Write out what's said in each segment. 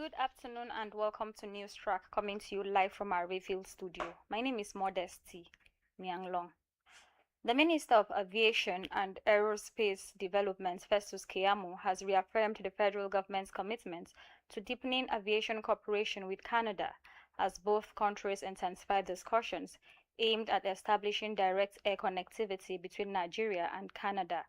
Good afternoon and welcome to News Track, coming to you live from our Rayfield studio. My name is Modesty Mianglong. The Minister of Aviation and Aerospace Development, Festus Keyamo, has reaffirmed the federal government's commitment to deepening aviation cooperation with Canada as both countries intensify discussions aimed at establishing direct air connectivity between Nigeria and Canada.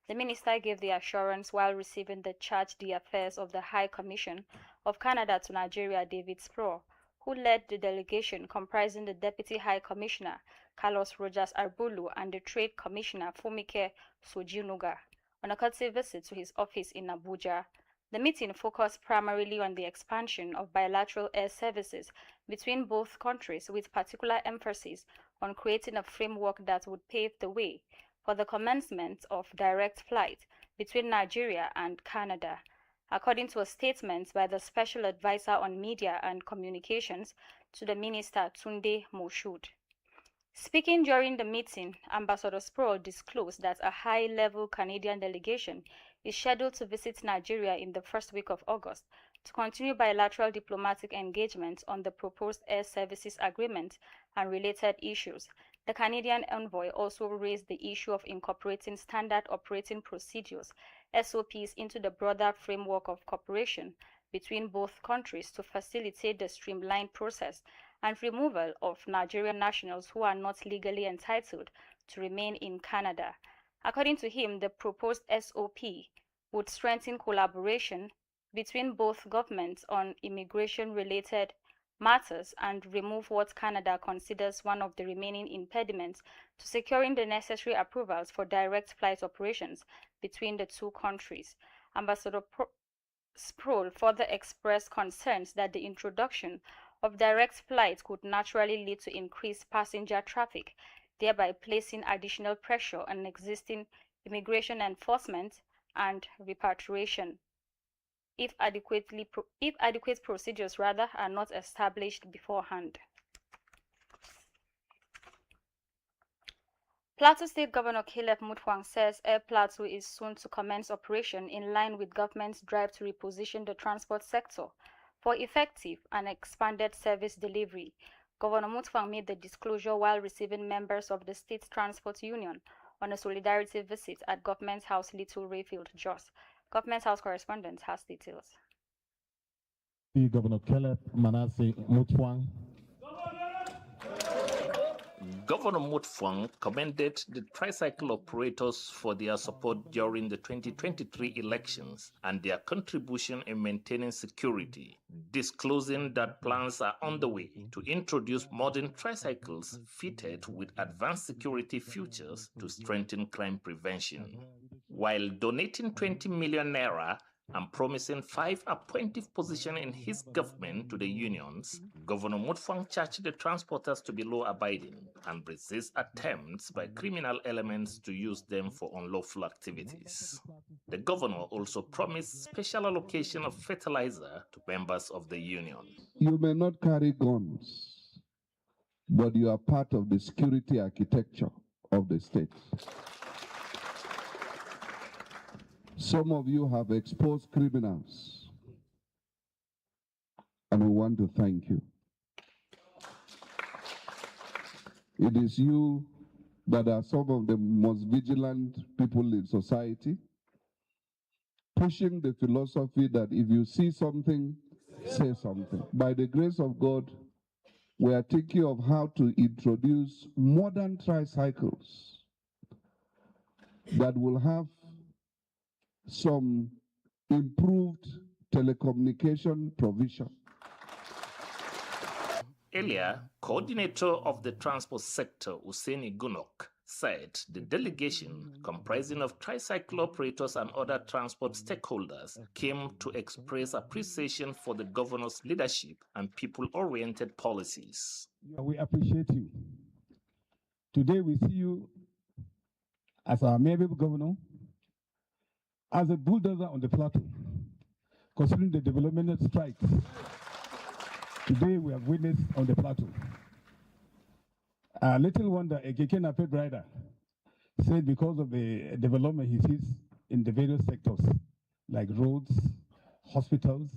The minister gave the assurance while receiving the charge d'affaires of the High Commission of Canada to Nigeria, David Sproul, who led the delegation comprising the Deputy High Commissioner, Carlos Rogers Arbulu, and the Trade Commissioner, Fumike Sojinuga, on a courtesy visit to his office in Abuja. The meeting focused primarily on the expansion of bilateral air services between both countries, with particular emphasis on creating a framework that would pave the way for the commencement of direct flight between Nigeria and Canada. According to a statement by the Special Advisor on Media and Communications to the Minister, Tunde Moshood. Speaking during the meeting, Ambassador Sproul disclosed that a high-level Canadian delegation is scheduled to visit Nigeria in the first week of August to continue bilateral diplomatic engagement on the proposed air services agreement and related issues. The Canadian envoy also raised the issue of incorporating standard operating procedures, SOPs, into the broader framework of cooperation between both countries to facilitate the streamlined process and removal of Nigerian nationals who are not legally entitled to remain in Canada. According to him, the proposed SOP would strengthen collaboration between both governments on immigration-related matters and remove what Canada considers one of the remaining impediments to securing the necessary approvals for direct flight operations between the two countries. Ambassador Sproul further expressed concerns that the introduction of direct flights could naturally lead to increased passenger traffic, thereby placing additional pressure on existing immigration enforcement and repatriation if adequate procedures are not established beforehand. Plateau State Governor Caleb Mutfwang says Air Plateau is soon to commence operation in line with government's drive to reposition the transport sector for effective and expanded service delivery. Governor Mutfwang made the disclosure while receiving members of the State Transport Union on a solidarity visit at Government House, Little Rayfield, Jos. Government House correspondent has details. Governor Caleb Manasseh Mutfwang. Governor Mutfwang commended the tricycle operators for their support during the 2023 elections and their contribution in maintaining security, disclosing that plans are on the way to introduce modern tricycles fitted with advanced security features to strengthen crime prevention. While donating 20 million naira and promising 5 appointive positions in his government to the unions, Governor Mutfwang charged the transporters to be law-abiding and resist attempts by criminal elements to use them for unlawful activities. The governor also promised special allocation of fertilizer to members of the union. You may not carry guns, but you are part of the security architecture of the state. Some of you have exposed criminals, and we want to thank you. It is you that are some of the most vigilant people in society, pushing the philosophy that if you see something, say something. By the grace of God, we are thinking of how to introduce modern tricycles that will have some improved telecommunication provision. Earlier, coordinator of the transport sector, Hussein Gunok, said the delegation, comprising of tricycle operators and other transport stakeholders, came to express appreciation for the governor's leadership and people-oriented policies. We appreciate you. Today we see you as our amiable governor, as a bulldozer on the plateau, considering the development strikes today we have witnessed on the plateau. Little wonder a Keke Napep rider said because of the development he sees in the various sectors, like roads, hospitals,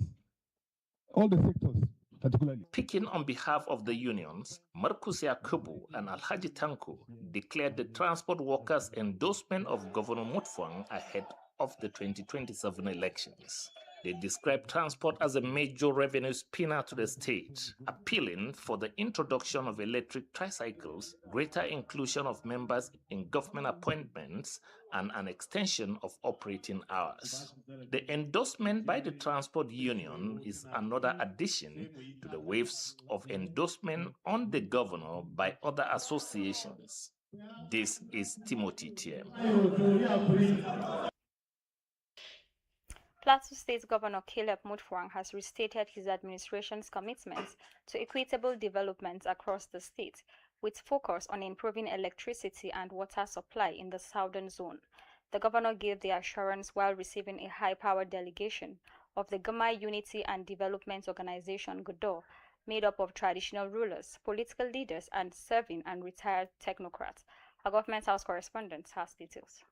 all the sectors particularly. Speaking on behalf of the unions, Marcus Yakubu and Alhaji Tanko declared the transport workers' endorsement of Governor Mutfwang ahead of the 2027 elections. They described transport as a major revenue spinner to the state, appealing for the introduction of electric tricycles, greater inclusion of members in government appointments, and an extension of operating hours. The endorsement by the transport union is another addition to the waves of endorsement on the governor by other associations. This is Timothy Tiem. Plateau State Governor Caleb Mutfwang has restated his administration's commitments to equitable development across the state, with focus on improving electricity and water supply in the southern zone. The governor gave the assurance while receiving a high-powered delegation of the Gamai Unity and Development Organization (GUDO), made up of traditional rulers, political leaders, and serving and retired technocrats. Our Government House correspondent has details.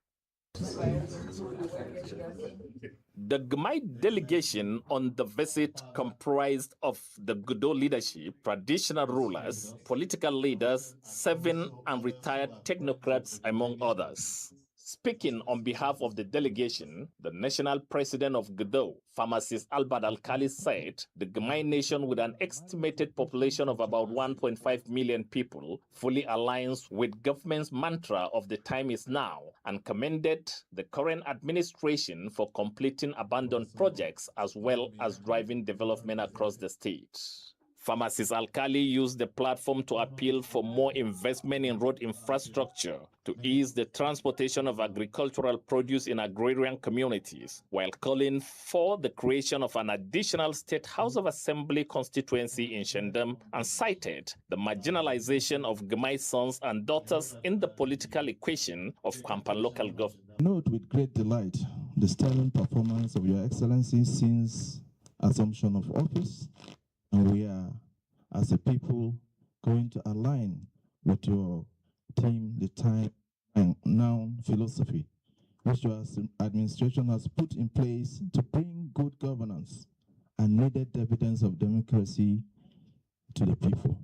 The Gmai delegation on the visit comprised of the Gudo leadership, traditional rulers, political leaders, serving and retired technocrats, among others. Speaking on behalf of the delegation, the national president of Gudo, pharmacist Albert Alkali, said the Gmai nation, with an estimated population of about 1.5 million people, fully aligns with government's mantra of the time is now, and commended the current administration for completing abandoned projects as well as driving development across the state. Pharmacist Alkali used the platform to appeal for more investment in road infrastructure to ease the transportation of agricultural produce in agrarian communities, while calling for the creation of an additional State House of Assembly constituency in Shandam, and cited the marginalization of Gmai sons and daughters in the political equation of Kwampan local government. Note with great delight the sterling performance of Your Excellency since assumption of office. And we are, as a people, going to align with your team, the time and now philosophy, which your administration has put in place to bring good governance and needed evidence of democracy to the people.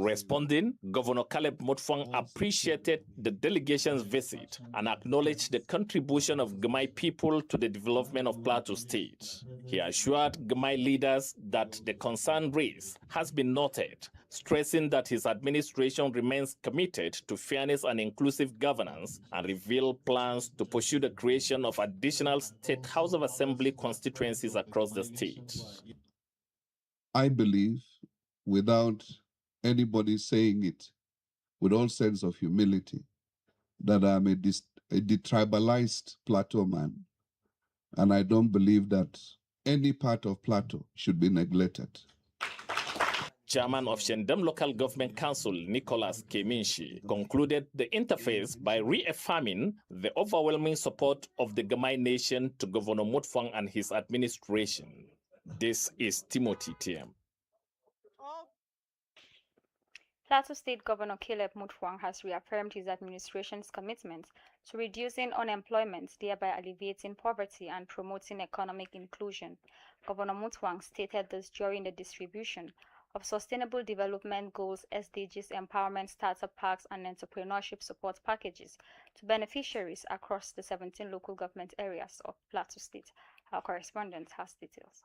Responding, Governor Caleb Mutfwang appreciated the delegation's visit and acknowledged the contribution of Gmai people to the development of Plateau State. He assured Gmai leaders that the concern raised has been noted, stressing that his administration remains committed to fairness and inclusive governance, and revealed plans to pursue the creation of additional State House of Assembly constituencies across the state. I believe, without anybody saying it, with all sense of humility, that I'm a detribalized Plateau man, and I don't believe that any part of Plateau should be neglected. Chairman of Shandam Local Government Council, Nicholas Keminshi, concluded the interface by reaffirming the overwhelming support of the Gmai nation to Governor Mutfwang and his administration. This is Timothy Tiem. Plateau State Governor Caleb Mutfwang has reaffirmed his administration's commitment to reducing unemployment, thereby alleviating poverty and promoting economic inclusion. Governor Mutfwang stated this during the distribution of Sustainable Development Goals SDGs Empowerment Startup Packs and Entrepreneurship Support Packages to beneficiaries across the 17 local government areas of Plateau State. Our correspondent has details.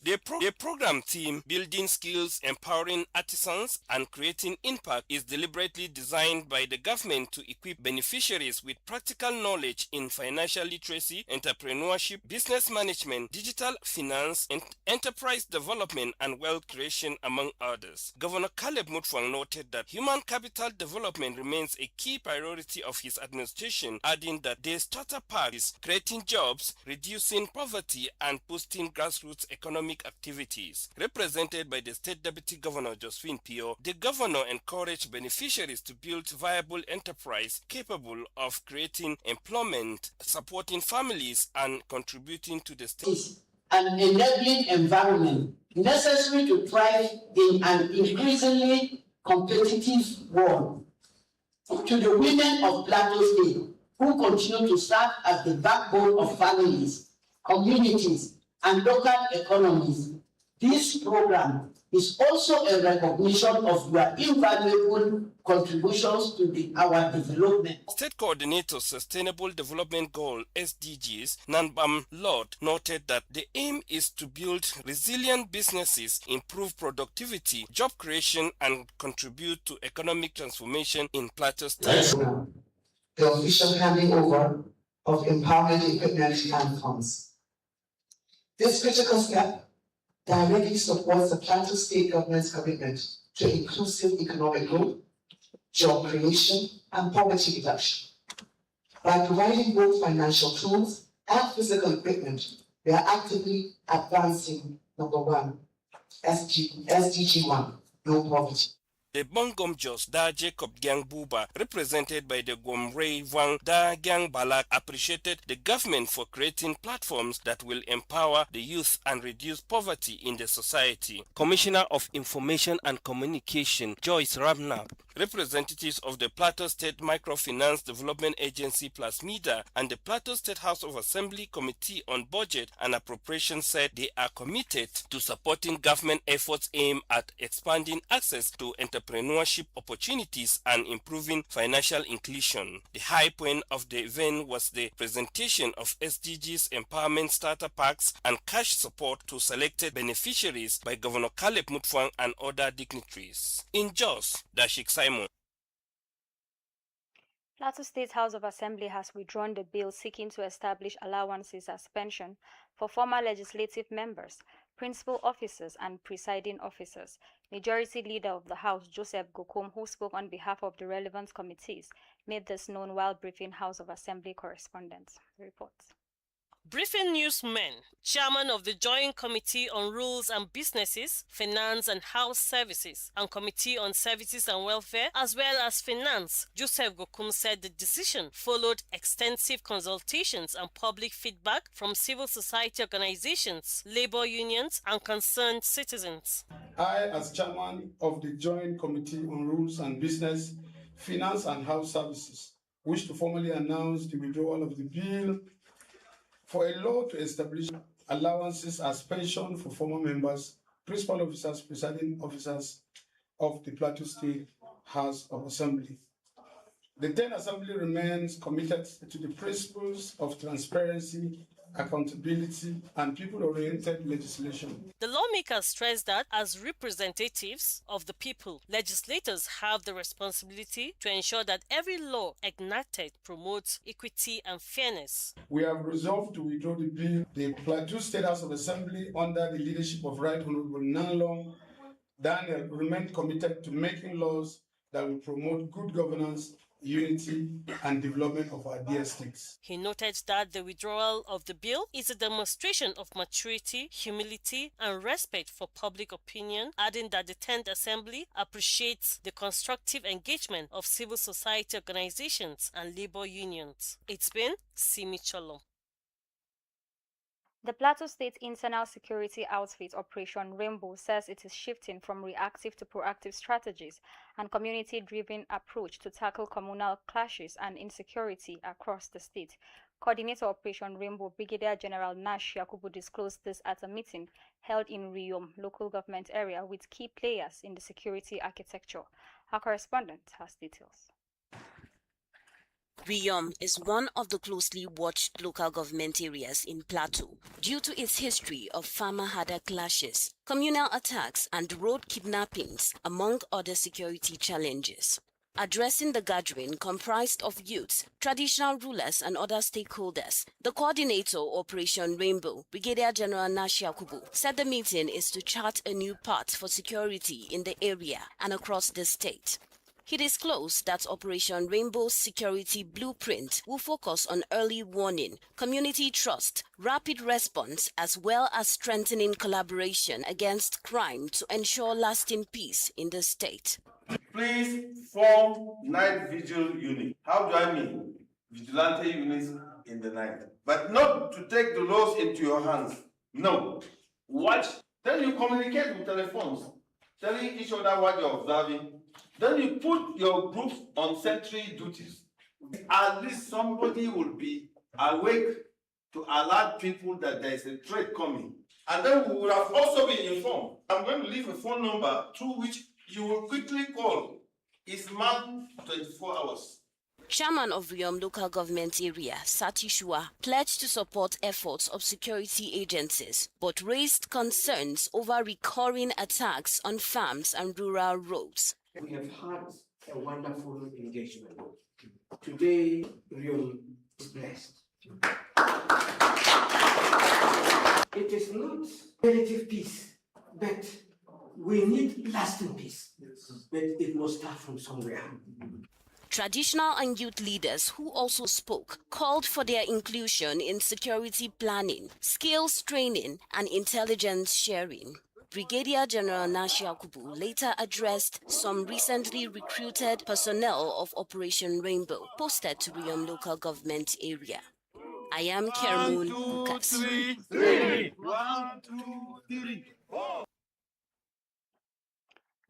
The program theme, Building Skills, Empowering Artisans and Creating Impact, is deliberately designed by the government to equip beneficiaries with practical knowledge in financial literacy, entrepreneurship, business management, digital finance, and enterprise development and wealth creation, among others. Governor Caleb Mutfwang noted that human capital development remains a key priority of his administration, adding that the starter pack is creating jobs, reducing poverty, and boosting grassroots economic activities. Represented by the State Deputy Governor Josephine Pio, the governor encouraged beneficiaries to build viable enterprise capable of creating employment, supporting families, and contributing to the state. An enabling environment necessary to thrive in an increasingly competitive world. To the women of Plateau State, who continue to serve as the backbone of families, communities, and local economies, This program is also a recognition of your invaluable contributions to our development. State Coordinator Sustainable Development Goal SDGs, Nanbam Lord, noted that the aim is to build resilient businesses, improve productivity, job creation, and contribute to economic transformation in Plateau State. The official handing over of empowerment equipment and funds. This critical step directly supports the Plateau State government's commitment to inclusive economic growth, job creation, and poverty reduction. By providing both financial tools and physical equipment, we are actively advancing number 1, SDG 1, no poverty. The Bongom Jos Da Jacob Gyang Buba, represented by the Gomrei Wang Da Gyang Balak, appreciated the government for creating platforms that will empower the youth and reduce poverty in the society. Commissioner of Information and Communication Joyce Ramnap, representatives of the Plateau State Microfinance Development Agency Plasmida and the Plateau State House of Assembly Committee on Budget and Appropriation said they are committed to supporting government efforts aimed at expanding access to entrepreneurship opportunities and improving financial inclusion. The high point of the event was the presentation of SDGs empowerment starter packs and cash support to selected beneficiaries by Governor Caleb Mutfwang and other dignitaries. In Jos, Dashik Simon. Plateau State House of Assembly has withdrawn the bill seeking to establish allowances as pension for former legislative members, principal officers, and presiding officers. Majority Leader of the House, Joseph Gokum, who spoke on behalf of the relevant committees, made this known while briefing House of Assembly correspondents. Reports. Briefing newsmen, Chairman of the Joint Committee on Rules and Businesses, Finance and House Services, and Committee on Services and Welfare, as well as Finance, Joseph Gokum said the decision followed extensive consultations and public feedback from civil society organizations, labor unions, and concerned citizens. I, as Chairman of the Joint Committee on Rules and Business, Finance and House Services, wish to formally announce the withdrawal of the bill for a law to establish allowances as pension for former members, principal officers, presiding officers of the Plateau State House of Assembly. The 10th Assembly remains committed to the principles of transparency, accountability, and people-oriented legislation. The lawmakers stressed that as representatives of the people, legislators have the responsibility to ensure that every law enacted promotes equity and fairness. We have resolved to withdraw the bill. The Plateau State House of Assembly, under the leadership of Right Honorable Nanlong Daniel, remain committed to making laws that will promote good governance, unity, and development of our dear states. He noted that the withdrawal of the bill is a demonstration of maturity, humility, and respect for public opinion, adding that the 10th Assembly appreciates the constructive engagement of civil society organizations and labor unions. It's been Simi Cholo. The Plateau State Internal Security Outfit Operation Rainbow says it is shifting from reactive to proactive strategies and community-driven approach to tackle communal clashes and insecurity across the state. Coordinator Operation Rainbow, Brigadier General Nash Yakubu, disclosed this at a meeting held in Riyom local government area with key players in the security architecture. Our correspondent has details. Riyom is one of the closely watched local government areas in Plateau due to its history of farmer-herder clashes, communal attacks, and road kidnappings, among other security challenges. Addressing the gathering comprised of youths, traditional rulers, and other stakeholders, the coordinator Operation Rainbow, Brigadier General Nash Yakubu, said the meeting is to chart a new path for security in the area and across the state. He disclosed that Operation Rainbow's security blueprint will focus on early warning, community trust, rapid response, as well as strengthening collaboration against crime to ensure lasting peace in the state. Please form night vigil unit. How do I mean? Vigilante units in the night. But not to take the laws into your hands. No. Watch. Then you communicate with telephones, telling each other what you're observing. Then you put your groups on sentry duties. At least somebody will be awake to alert people that there is a threat coming. And then we would have also been informed. I'm going to leave a phone number through which you will quickly call. It's marked 24 hours. Chairman of Riom Local Government Area, Satishua, pledged to support efforts of security agencies, but raised concerns over recurring attacks on farms and rural roads. We have had a wonderful engagement. Today, Riom is blessed. It is not relative peace, but we need lasting peace. But it must start from somewhere. Traditional and youth leaders who also spoke called for their inclusion in security planning, skills training, and intelligence sharing. Brigadier General Nashi Akubu later addressed some recently recruited personnel of Operation Rainbow posted to Riom Local Government Area. I am Kermun Bukas. 1, 2, 3, 4.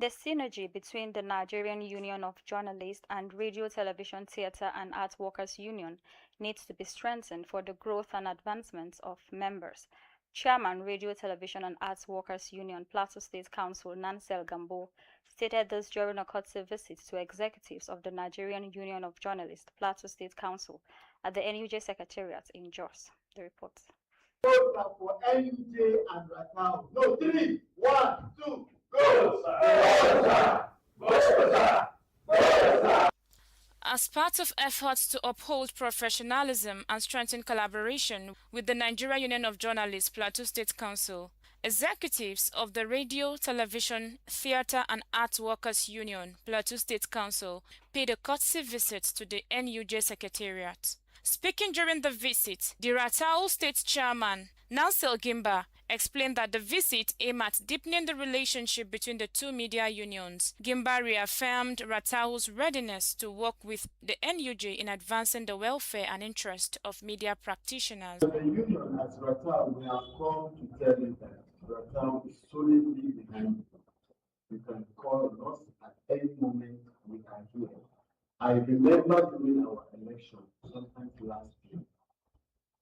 The synergy between the Nigerian Union of Journalists and Radio, Television, Theatre and Arts Workers Union needs to be strengthened for the growth and advancement of members. Chairman, Radio, Television and Arts Workers Union, Plateau State Council, Nansel Gambo, stated this during a courtesy visit to executives of the Nigerian Union of Journalists, Plateau State Council, at the NUJ Secretariat in Jos. The report. For NUJ and Ratau. No, 3, 1, 2. As part of efforts to uphold professionalism and strengthen collaboration with the Nigeria Union of Journalists Plateau State Council, executives of the Radio, Television, Theatre and Arts Workers Union Plateau State Council paid a courtesy visit to the NUJ Secretariat. Speaking during the visit, the Ratau State Chairman, Nansel Gimba, explained that the visit aimed at deepening the relationship between the two media unions. Gimba reaffirmed Ratau's readiness to work with the NUJ in advancing the welfare and interest of media practitioners. The union as Ratau, we have come to tell you that Ratau is solidly behind you. You can call on us at any moment. We are here. I remember during our election, sometime last year,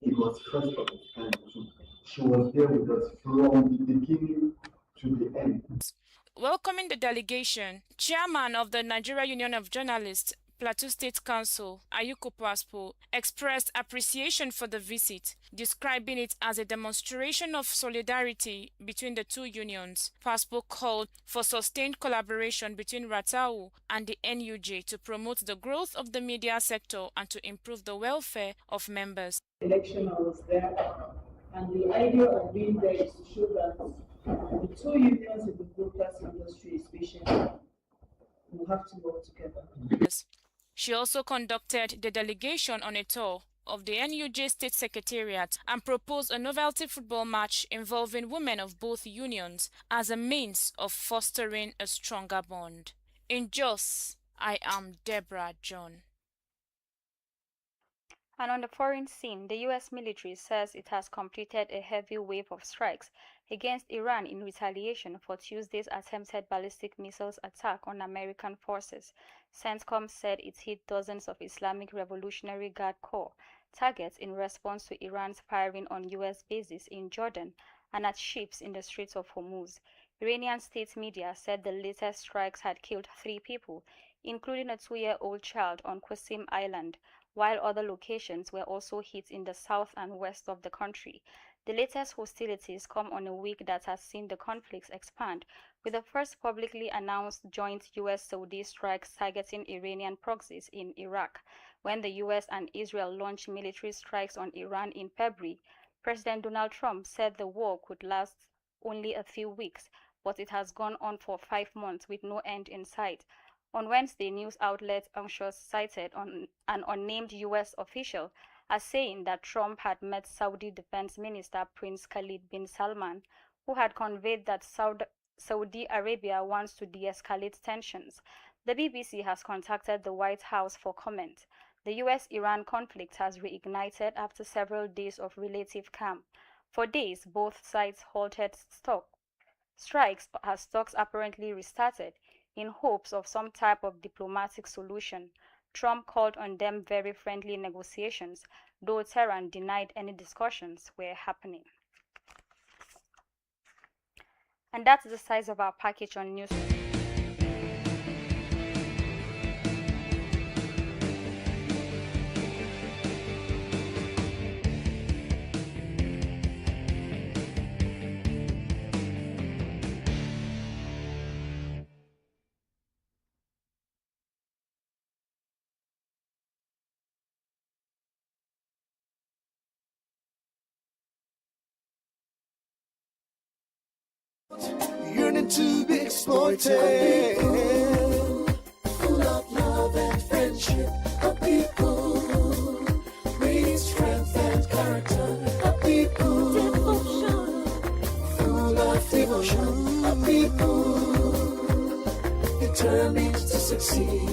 it was first of its kind too. She was there with us from the beginning to the end. Welcoming the delegation, Chairman of the Nigeria Union of Journalists, Plateau State Council, Ayuko Paspo, expressed appreciation for the visit, describing it as a demonstration of solidarity between the two unions. Paspo called for sustained collaboration between Ratau and the NUJ to promote the growth of the media sector and to improve the welfare of members. Election, I was there, and the idea of being there is to show that the two unions in the broadcast industry, especially, will have to work together. She also conducted the delegation on a tour of the NUJ State Secretariat and proposed a novelty football match involving women of both unions as a means of fostering a stronger bond. In Jos, I am Deborah John. And on the foreign scene, the U.S. military says it has completed a heavy wave of strikes against Iran in retaliation for Tuesday's attempted ballistic missiles attack on American forces. CENTCOM said it hit dozens of Islamic Revolutionary Guard Corps targets in response to Iran's firing on U.S. bases in Jordan and at ships in the Straits of Hormuz. Iranian state media said the latest strikes had killed 3 people, including a 2-year-old child on Qasim Island, while other locations were also hit in the south and west of the country. The latest hostilities come on a week that has seen the conflicts expand, with the first publicly announced joint U.S.-Saudi strikes targeting Iranian proxies in Iraq. When the U.S. and Israel launched military strikes on Iran in February, President Donald Trump said the war could last only a few weeks, but it has gone on for 5 months with no end in sight. On Wednesday, news outlet Axios cited an unnamed U.S. official as saying that Trump had met Saudi Defense Minister Prince Khalid bin Salman, who had conveyed that Saudi Arabia wants to de-escalate tensions. The BBC has contacted the White House for comment. The U.S.-Iran conflict has reignited after several days of relative calm. For days, both sides halted strikes as talks apparently restarted in hopes of some type of diplomatic solution. Trump called on them very friendly negotiations, though Tehran denied any discussions were happening. And that's the size of our package on news. Yearning to be exploited. Full of love and friendship, a people with strength and character, a people full of devotion, a people determined to succeed.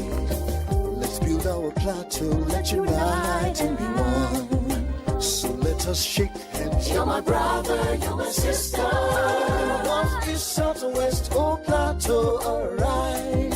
Let's build our plateau, let's unite and be one. So let us shake hands. You're my brother, you're my sister. North, east, south, west, oh plateau, alright.